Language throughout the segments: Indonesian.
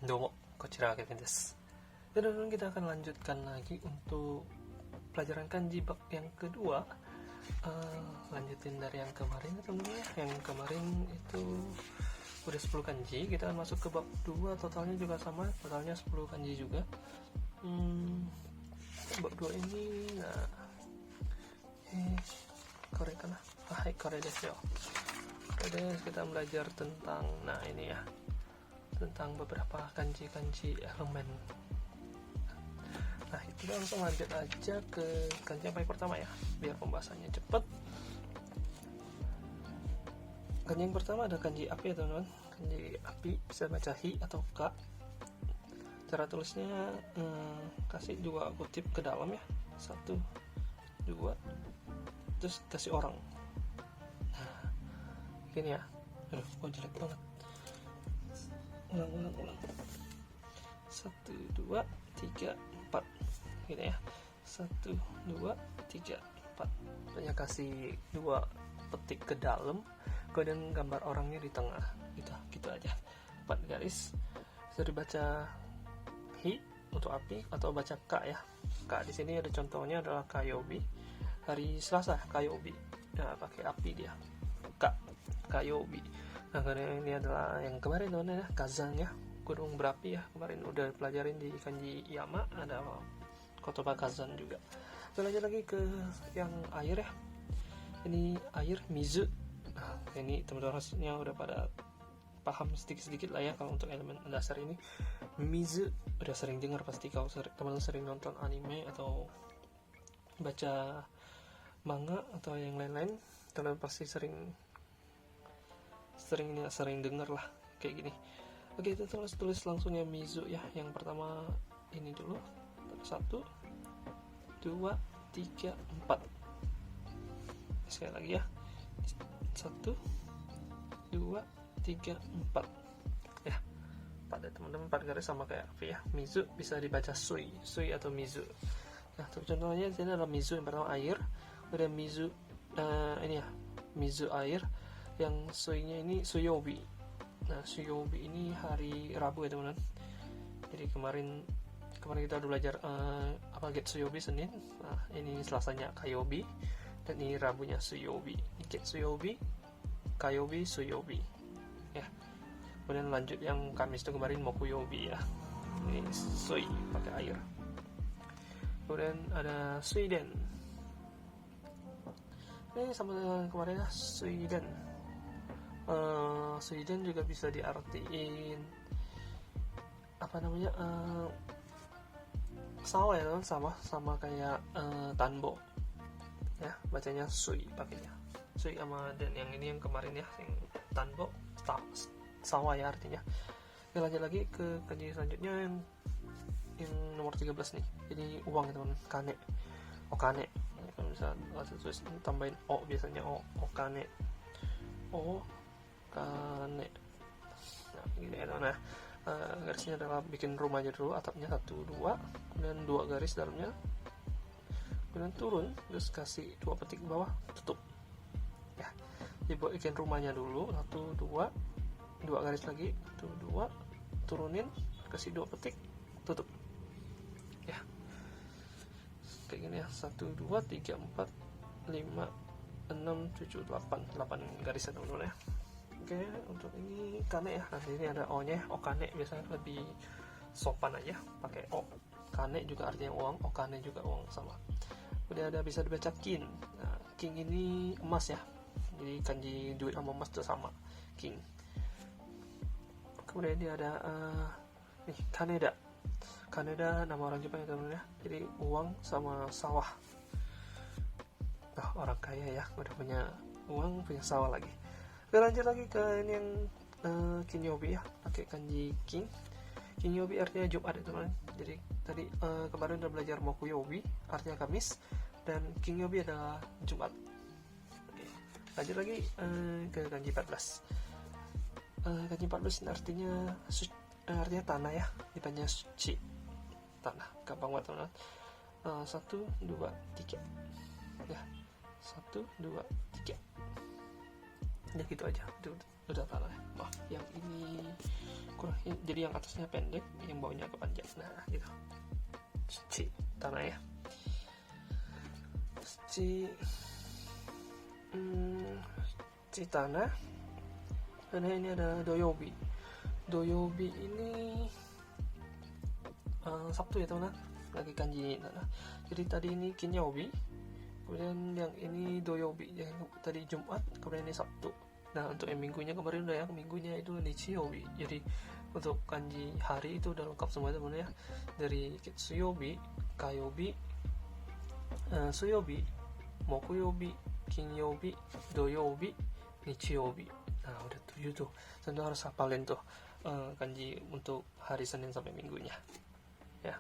Domo, Kochira Kevin desu. Dan kita akan lanjutkan lagi untuk pelajaran kanji bab yang kedua. Lanjutin dari yang kemarin ya teman-teman ya. Yang kemarin itu udah 10 kanji, kita akan masuk ke bab 2, totalnya juga sama, totalnya 10 kanji juga. Bab 2 ini, nah, kore kana? Hai, kore desu yo. Kore desu, kita belajar tentang, nah ini ya, tentang beberapa kanji-kanji elemen. Nah, kita langsung lanjut aja ke kanji yang paling pertama ya, biar pembahasannya cepet. Kanji yang pertama ada kanji api ya teman-teman. Kanji api bisa baca hi atau ka. Cara tulisnya kasih dua kutip ke dalam ya, 1, 2, terus kasih orang. Nah, gini ya. Aduh, kok jelek banget. Ulang. 1, 2, 3, 4 gitu ya. 1, 2, 3, 4. Banyak kasih 2 petik ke dalam, kemudian gambar orangnya di tengah gitu aja. 4 garis. Bisa dibaca hi untuk api atau baca ka ya. Ka di sini ada contohnya adalah kayobi, hari Selasa kayobi. Nah, pakai api dia. Kayobi. Nah, karena ini adalah yang kemarin teman-teman ya, kazan ya, gunung berapi ya. Kemarin udah pelajarin di kanji yama, ada kotoba kazan juga. Kita lanjut lagi ke yang air ya. Ini air mizu. Nah, ini teman-teman harusnya udah pada paham sedikit-sedikit lah ya kalau untuk elemen dasar ini. Mizu udah sering dengar pasti kalau teman-teman sering nonton anime atau baca manga atau yang lain-lain, teman pasti sering dengar lah kayak gini. Oke, kita tulis langsung ya mizu ya. Yang pertama ini dulu. 1, 2, 3, 4. Sekali lagi ya. 1, 2, 3, 4. Ya. Pada teman-teman 4 garis sama kayak api ya. Mizu bisa dibaca sui atau mizu. Nah, contohnya di sini adalah mizu yang pertama air. Ada mizu ini ya. Mizu air. Yang sui-nya ini suyobi. Nah, suyobi ini hari Rabu ya teman-teman. Jadi kemarin kita udah belajar get suyobi Senin. Nah, ini Selasanya kayobi dan ini Rabunya suyobi. Get suyobi, kayobi, suyobi. Ya. Kemudian lanjut yang Kamis itu kemarin mokuyobi ya. Ini sui pakai air. Kemudian ada suiden. Ini sama dengan kemarin ya, suiden. Suiden juga bisa diartiin apa namanya, sawah ya teman, sama kayak tanbo ya, bacanya sui pakainya sui sama dan yang ini yang kemarin ya, yang tanbo sawah ya artinya. Kita lanjut lagi ke kanji selanjutnya yang nomor 13 nih. Ini uang ya teman, kane, okane. Kalau misalnya tulis tambahin o, biasanya okane, kane. Nah, gini ya teman. Nah, garisnya adalah bikin rumahnya dulu, atapnya 1, 2, kemudian 2 garis dalamnya, kemudian turun, terus kasih 2 petik ke bawah, tutup ya. Jadi buat bikin rumahnya dulu, 1, 2, 2 garis lagi, 1, 2, turunin, kasih 2 petik, tutup ya. Kayak gini ya, 1, 2, 3, 4, 5, 6, 7, 8 garis ya teman-teman ya. Oke, untuk ini kane ya. Nah, ini ada o-nya, okane biasanya lebih sopan aja pakai o. Kane juga artinya uang, okane juga uang sama. Udah ada bisa dibaca kin. Nah, king ini emas ya. Jadi kanji duit sama emas itu sama, king. Kemudian dia ada nih kaneda. Kaneda nama orang Jepang ya teman-teman ya. Jadi uang sama sawah. Nah, orang kaya ya, udah punya uang, punya sawah lagi. Kita lanjut lagi ke ini yang kinyobi ya, pakai kanji king. Kinyobi artinya Jumat ya teman. Jadi tadi kemarin udah belajar mokuyobi artinya Kamis, dan kinyobi adalah Jumat. Oke. Lanjut lagi ke kanji 14. Kanji 14 artinya tanah ya, dipanggil suci, tanah. Gampang banget teman. 1, 2, 3 ya. 1, 2, 3 ya, gitu aja. Udah tanah. Wah, yang ini jadi yang atasnya pendek, yang bawahnya agak panjang. Nah gitu. C tanah ya. C tanah. Dan ini ada doyobi. Doyobi ini Sabtu ya teman-teman, lagi kanji tanah. Jadi tadi ini kinyobi, kemudian yang ini doyobi, yang tadi Jumat, kemudian ini Sabtu. Nah untuk yang minggunya kemarin udah ya, minggunya itu nichiyobi. Jadi untuk kanji hari itu udah lengkap semua teman-teman ya, dari kitsuyobi, kayobi, suyobi, mokuyobi, kinyobi, doyobi, nichiyobi. Nah udah 7 tuh, tentu harus hafalin tuh kanji untuk hari Senin sampai minggunya ya.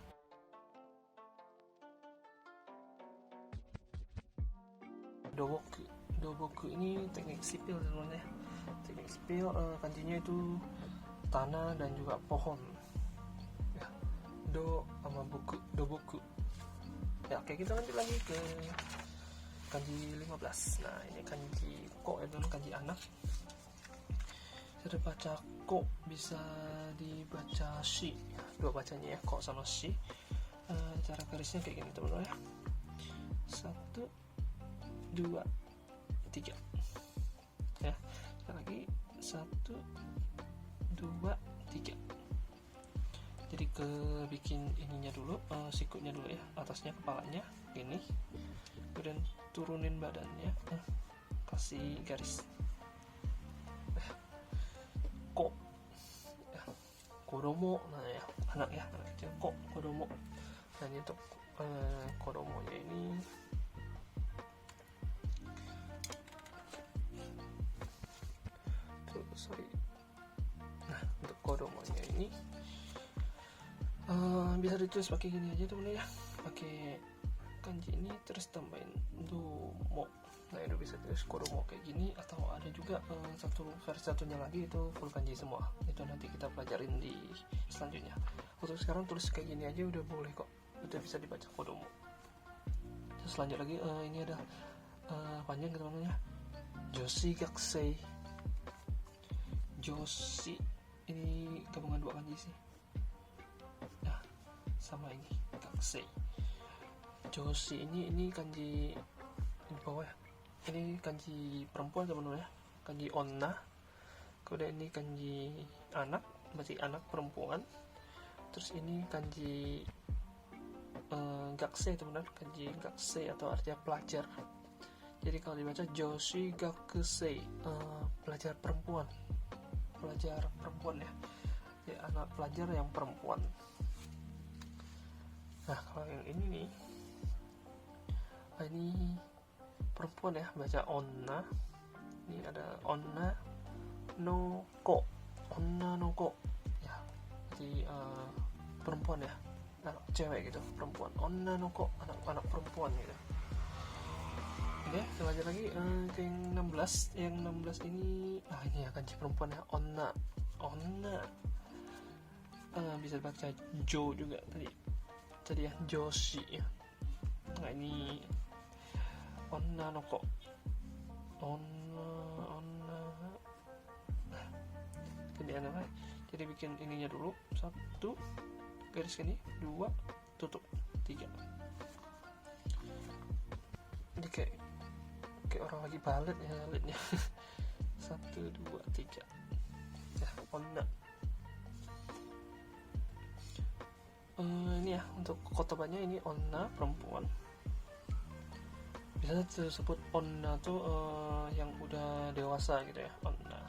Doboku ini teknik sipil teman-teman ya. Teknik sipil, kanjinya itu tanah dan juga pohon ya. Do sama buku, doboku ya. Oke, kita lanjut lagi ke kanji 15. Nah ini kanji ko itu kanji anak. Sudah baca ko, bisa dibaca shi, dua bacanya ya, ko sama shi. Cara garisnya kayak gini teman-teman ya, 1, 2, 3 ya. Sekali lagi 1, 2, 3. Jadi ke bikin ininya dulu, sikutnya dulu ya, atasnya kepalanya gini, kemudian turunin badannya, kasih garis ko ya, kodomo. Nah ya, anak ya, anak kecil, ko kodomo. Nah ini untuk kodomonya ini nah untuk kodomonya ini bisa ditulis pakai gini aja temen ya, pakai kanji ini terus tambahin domo. Nah itu bisa tulis kodomo kayak gini, atau ada juga versi satunya lagi itu full kanji semua. Itu nanti kita pelajarin di selanjutnya. Untuk sekarang tulis kayak gini aja udah boleh kok, udah bisa dibaca kodomo. Terus lanjut lagi, ini ada panjang teman-teman ya, joshi gakusei. Joshi ini gabungan dua kanji sih. Nah sama ini gakusei. Joshi ini kanji di bawah ya. Ini kanji perempuan teman-teman ya, kanji onna. Kemudian ini kanji anak, berarti anak perempuan. Terus ini kanji gakusei teman-teman, kanji gakusei atau artinya pelajar. Jadi kalau dibaca joshi gakusei, pelajar perempuan ya. Jadi anak pelajar yang perempuan. Nah kalau yang ini nih, ini perempuan ya, baca onna. Ini ada onna no ko ya, jadi perempuan ya, anak cewek gitu, perempuan. Onna no ko, anak perempuan gitu. Oke, kita lanjut lagi ke yang 16. Yang 16 ini ini ya kanji perempuan ya, onna. Bisa baca jo juga tadi ya, joshi ya. Nah ini onna no ko, onna. Jadi apa? Jadi bikin ininya dulu, 1 garis gini, 2 tutup, 3. Jadi kayak orang lagi balet ya baletnya. 1, 2, 3 ya, onna. Ini ya untuk kotobannya, ini onna perempuan. Bisa disebut onna tuh yang udah dewasa gitu ya, onna.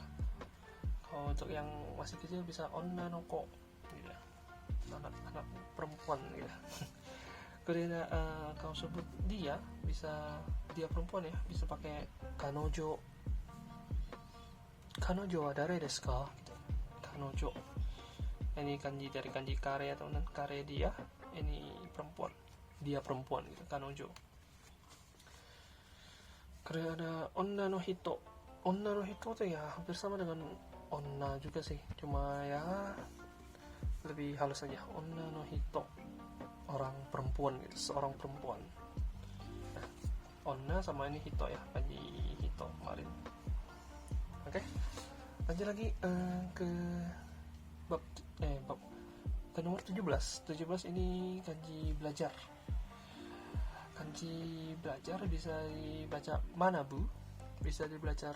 Kalau untuk yang masih kecil bisa onna no ko gitu, anak perempuan gitu. Kemudian kalau sebut dia, bisa dia perempuan ya, bisa pakai kanojo wa dare desu ka gitu. Kanojo ini kanji dari kanji kare ya teman-teman, kare dia, ini perempuan, dia perempuan gitu, kanojo. Karena ada onna no hito tuh ya hampir sama dengan onna juga sih, cuma ya lebih halus aja. Onna no hito, orang perempuan gitu, seorang perempuan. Nah, onna sama ini hito ya, kanji hito kemarin. Oke, lanjut lagi ke bab ke nomor 17 ini kanji belajar. Kanji belajar bisa dibaca manabu, bisa dibaca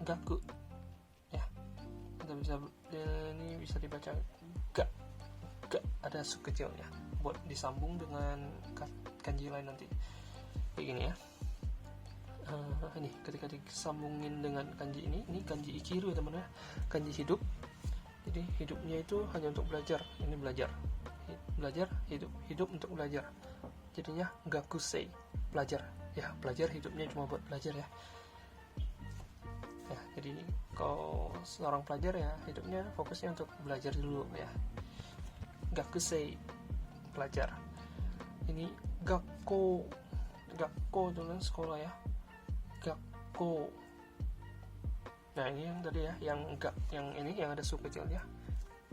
gaku ya, atau ini bisa dibaca ga ada su kecilnya buat disambung dengan kanji lain nanti kayak gini ya. Ini ketika disambungin dengan kanji ini kanji ikiru ya teman-teman, kanji hidup. Jadi hidupnya itu hanya untuk belajar, ini belajar hidup untuk belajar, jadinya gakusei, belajar ya, belajar hidupnya cuma buat belajar ya. Jadi kalau seorang pelajar ya hidupnya fokusnya untuk belajar dulu ya, gakusei, pelajar. Ini gakko itu kan sekolah ya, gakko. Nah ini yang tadi ya, yang ini yang ada su kecilnya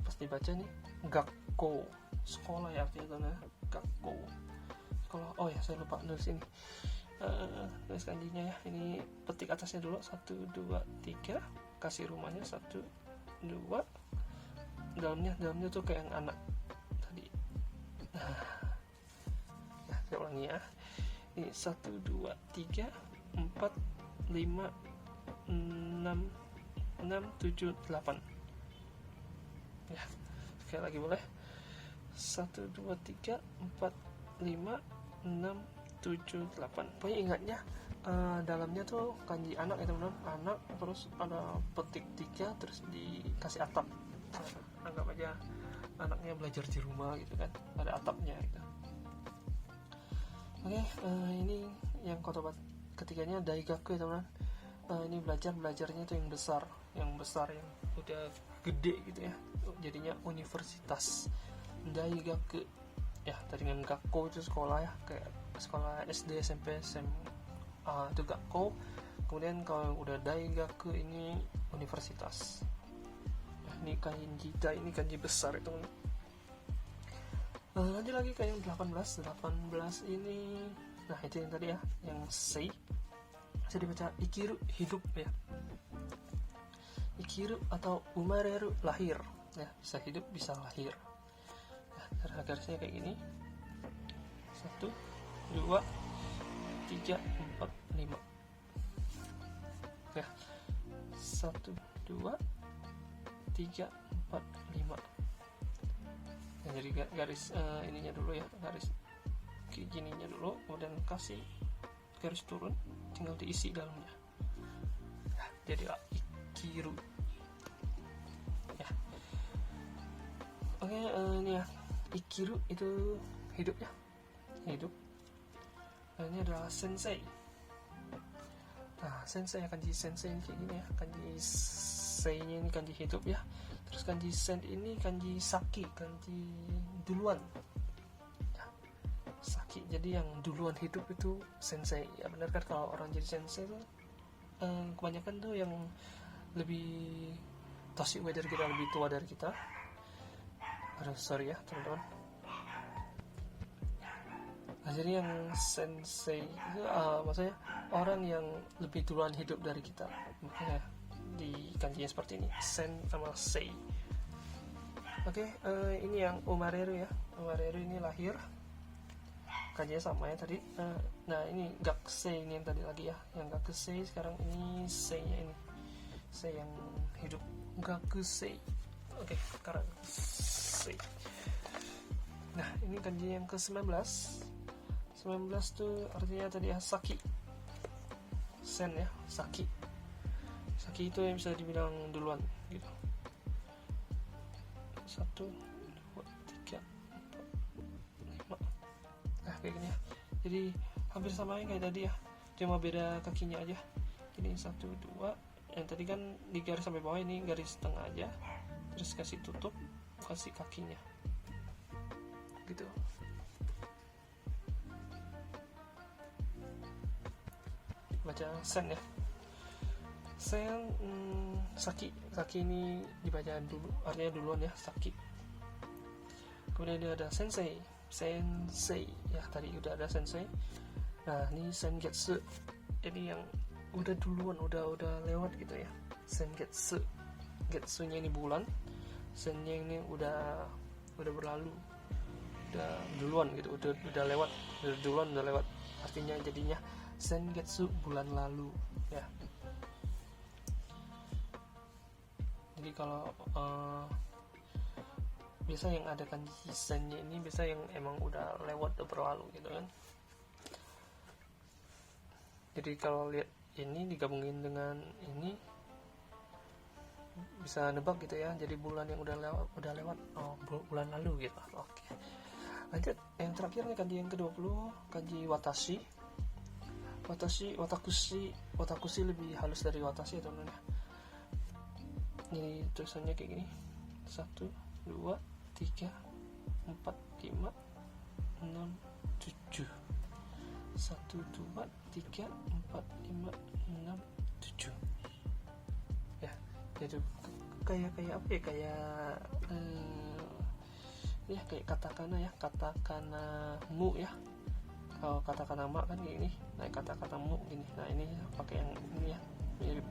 pasti baca nih gakko, sekolah ya artinya kan, gakko, sekolah. Oh ya saya lupa nulis ini, tulis kanjinya ya. Ini petik atasnya dulu 1, 2, 3, kasih rumahnya 1, 2, dalamnya tuh kayak yang anak tadi. Ya saya ulangi ya, ini 1, 2, 3, 4, 5, 6, 7, 8 ya. Sekali lagi boleh, 1, 2, 3, 4, 5, 6, 7, 8. Pokoknya ingatnya dalamnya tuh kanji anak ya teman-teman, anak, terus ada petik 3, terus dikasih atap. Anggap aja anaknya belajar di rumah gitu kan, ada atapnya gitu. Oke, ini yang kotobat ketiganya daigaku ya teman-teman. Ini belajarnya tuh yang besar yang udah gede gitu ya, jadinya universitas. Daigaku ya, tadi dengan gakko itu sekolah ya, kayak sekolah SD, SMP, SMA itu gakko. Kemudian kalau udah daigaku ini universitas ya. Ini kanji besar itu. Lanjut lagi ke yang 18 ini. Nah itu yang tadi ya, yang sei bisa dibaca ikiru, hidup ya. Ikiru atau umareru, lahir ya, bisa hidup bisa lahir ya. Garisnya kayak gini, 1, 2, 3, 4, 5 ya, 1, 2, 3, 4, 5 ya. Jadi garis ininya dulu ya, garis gininya dulu, kemudian kasih garis turun, tinggal diisi dalamnya ya, jadilah ikiru ya. Oke, ini ya, ikiru itu hidup ya, hidup. Ini adalah sensei. Nah sensei ya, kanji sensei ini kayak gini ya, kanji sei nya ini kanji hidup ya. Terus kanji sen ini kanji saki, kanji duluan ya. Saki, jadi yang duluan hidup itu sensei ya. Benar kan, kalau orang jadi sensei itu kebanyakan tuh yang lebih toshikue dari kita, lebih tua dari kita. Aduh sorry ya teman-teman. Nah jadi yang sensei itu maksudnya orang yang lebih duluan hidup dari kita, makanya di kanjinya seperti ini, sen sama sei. Oke, ini yang umareru ya, umareru ini lahir, kanjinya sama ya tadi. Nah ini gakusei ini yang tadi lagi ya, yang gakusei. Sekarang ini sei nya ini, sei yang hidup, gakusei. Oke, sekarang sei. Nah ini kanji yang ke-19 tuh artinya tadi ya, saki, sen ya, saki itu yang bisa dibilang duluan gitu. 1, 2, 3, 4, 5 nah kayak gini ya. Jadi hampir sama kayak tadi ya, cuma beda kakinya aja. Ini 1, 2, yang tadi kan di garis sampai bawah, ini garis tengah aja, terus kasih tutup, kasih kakinya gitu. Baca sen ya, sen saki ini dibaca dulu, artinya duluan ya, saki. Kemudian dia ada sensei ya, tadi udah ada sensei. Nah ini sengetsu, ini yang udah duluan, udah lewat gitu ya, sengetsu Getsunya ini bulan, sennya ini udah berlalu, udah duluan gitu, udah lewat, udah duluan, udah lewat, artinya jadinya sengetsu bulan lalu ya. Jadi kalau biasa yang ada kanji sennya ini biasa yang emang udah lewat, udah berlalu gitu kan. Jadi kalau lihat ini digabungin dengan ini bisa nebak gitu ya, jadi bulan yang udah lewat bulan lalu gitu. Oke. Lanjut yang terakhir nih, kanji yang ke-20, kanji watashi. Watakushi lebih halus dari watashi ya teman-teman. Ini tulisannya kayak gini. 1 2 3 4 5 6 7. 1 2 3 4 5 6 7 ya. Jadi kayak apa ya, kayak katakana ya, katakana mu ya. Kalau katakana ma kan kayak gini, nah katakana mu gini. Nah ini pakai yang ini ya, mirip.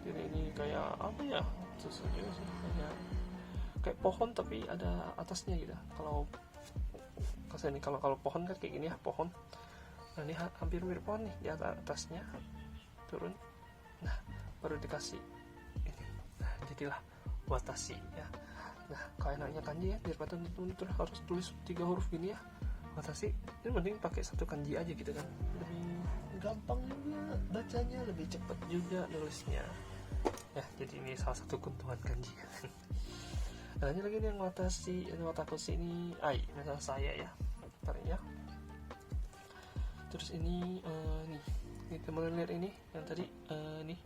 Jadi ini kayak apa ya, sesuatu sih, kayak pohon tapi ada atasnya gitu. Kalau pohon kan kayak gini ya, pohon. Nah ini hampir mirip pohon nih, di atasnya turun. Nah baru dikasih ini. Nah jadilah watashi ya. Nah kalau enaknya kanji ya, daripada teman-teman harus tulis 3 huruf gini ya, watashi ini mending pakai 1 kanji aja gitu kan, lebih gampang juga bacanya, lebih cepat juga nulisnya ya. Jadi ini salah satu keuntungan kanji ya. Nah ini lagi nih yang watakushi ini misal saya ya, taruhnya. Terus ini nih teman lihat ini yang tadi nih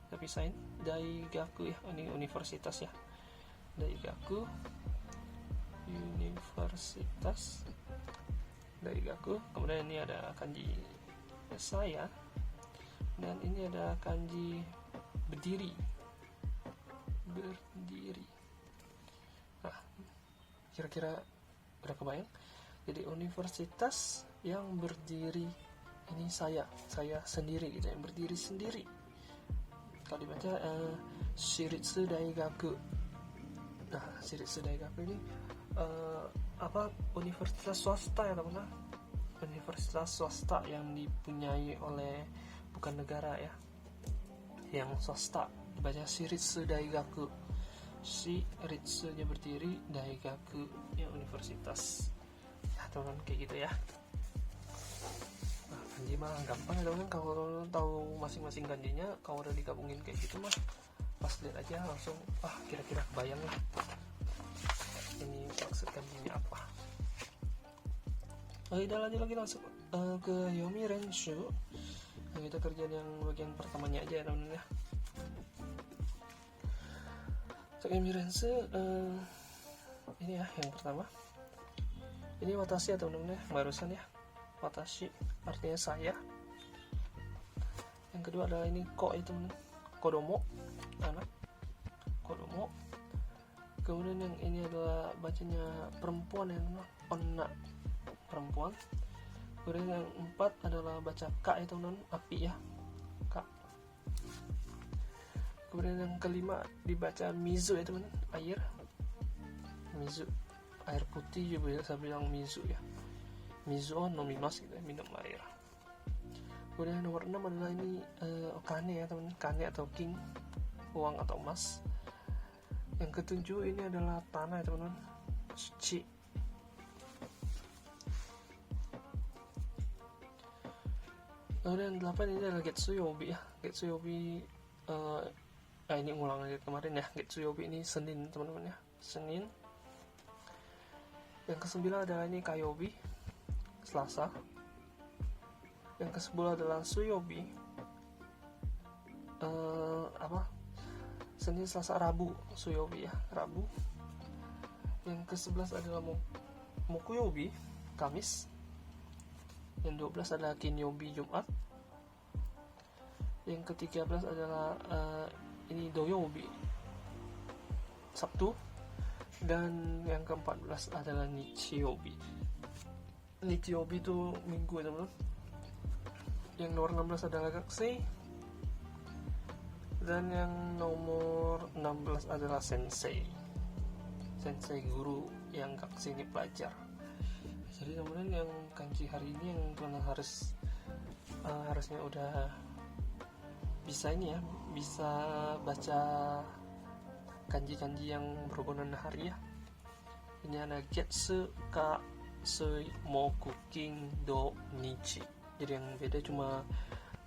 kita pisahin, Daigaku ya, ini universitas ya, Daigaku, universitas Daigaku. Kemudian ini ada kanji saya, dan ini ada kanji berdiri. Nah kira-kira udah kebayang? Jadi universitas yang berdiri ini saya sendiri gitu, yang berdiri sendiri. Kalau dibaca Shiritsu Daigaku. Nah Shiritsu Daigaku ini universitas swasta ya teman-teman, universitas swasta yang dipunyai oleh bukan negara ya, yang swasta, dibaca Shiritsu Daigaku. Shiritsu nya berdiri, Daigaku ya universitas ya teman-teman, kayak gitu ya. Nah kanji mah gampang ya teman-teman, kalau tahu masing-masing kanjinya, kalau udah digabungin kayak gitu mah pas lihat aja langsung kira-kira kebayang lah ini maksud kanjinya apa. Oke, kita lanjut lagi langsung ke Yomi Renshu. Nah, kita kerjaan yang bagian pertamanya aja ya teman-teman ya. Untuk Yomi Renshu ini ya yang pertama, ini watashi ya teman-teman ya, barusan ya, watashi artinya saya. Yang kedua adalah ini ko itu teman-teman, kodomo anak, kodomo. Kemudian yang ini adalah bacanya perempuan ya teman-teman, onna perempuan. Kemudian yang 4 adalah baca ka itu teman-teman, api ya, ka. Kemudian yang kelima dibaca mizu ya teman-teman, air, mizu, air putih juga bisa bilang mizu ya, mizu nomimasu gitu ya, minum air. Kemudian nomor 6 adalah ini kane ya teman-teman, kane atau king, uang atau emas. Yang ketujuh ini adalah tanah ya teman-teman, suci. Kemudian yang 8 ini adalah Getsuyobi ya, Getsuyobi ini ulang lagi kemarin ya, Getsuyobi ini Senin teman-teman ya, Senin. Yang ke-9 adalah ini Kayobi, Selasa. Yang ke-10 adalah Suyobi, Senin, Selasa, Rabu, Suyobi ya, Rabu. Yang ke-11 adalah Mokuyobi, Kamis. Yang 12 adalah Kinyobi, Jumat. Yang ke-13 adalah ini Doyobi, Sabtu. Dan yang ke-14 adalah Nichiyobi. Nichiyobi itu minggu ya teman-teman. Yang nomor 16 adalah Gakusei. Dan yang nomor 16 adalah sensei guru yang kak sini pelajar. Jadi teman-teman yang kanji hari ini yang teman harusnya udah bisa ini ya, bisa baca kanji-kanji yang berhubungan hari ya. Ini ada getsu ka moku king do nichi. Jadi yang beda cuma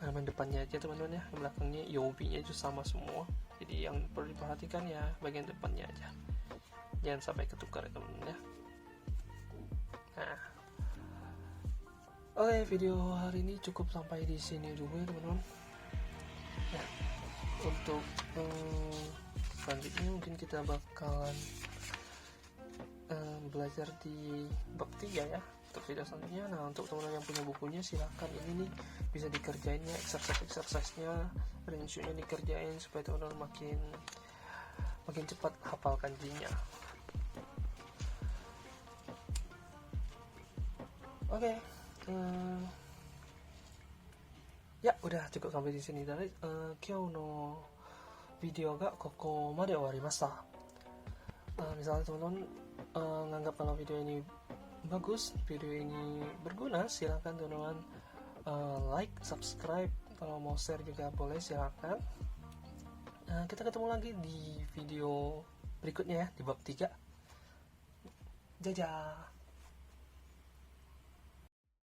yang depannya aja teman-teman ya, belakangnya yobi-nya itu sama semua. Jadi yang perlu diperhatikan ya bagian depannya aja, jangan sampai ketukar ya teman-teman ya. Nah, oke, video hari ini cukup sampai di sini dulu ya teman-teman. Nah, untuk selanjutnya mungkin kita bakalan belajar di bab 3 ya untuk video selanjutnya. Nah, untuk teman-teman yang punya bukunya silahkan ini nih bisa dikerjain ya, exercise-nya, range-nya dikerjain supaya teman-teman makin cepat hafal kanjinya. Oke, ya udah cukup sampai di sini dari kyou no video ga koko made owarimashita. Misalnya teman-teman nganggap kalau video ini bagus, video ini berguna, silahkan teman-teman like, subscribe, kalau mau share juga boleh, silahkan. Kita ketemu lagi di video berikutnya ya, di bab 3. Jajah.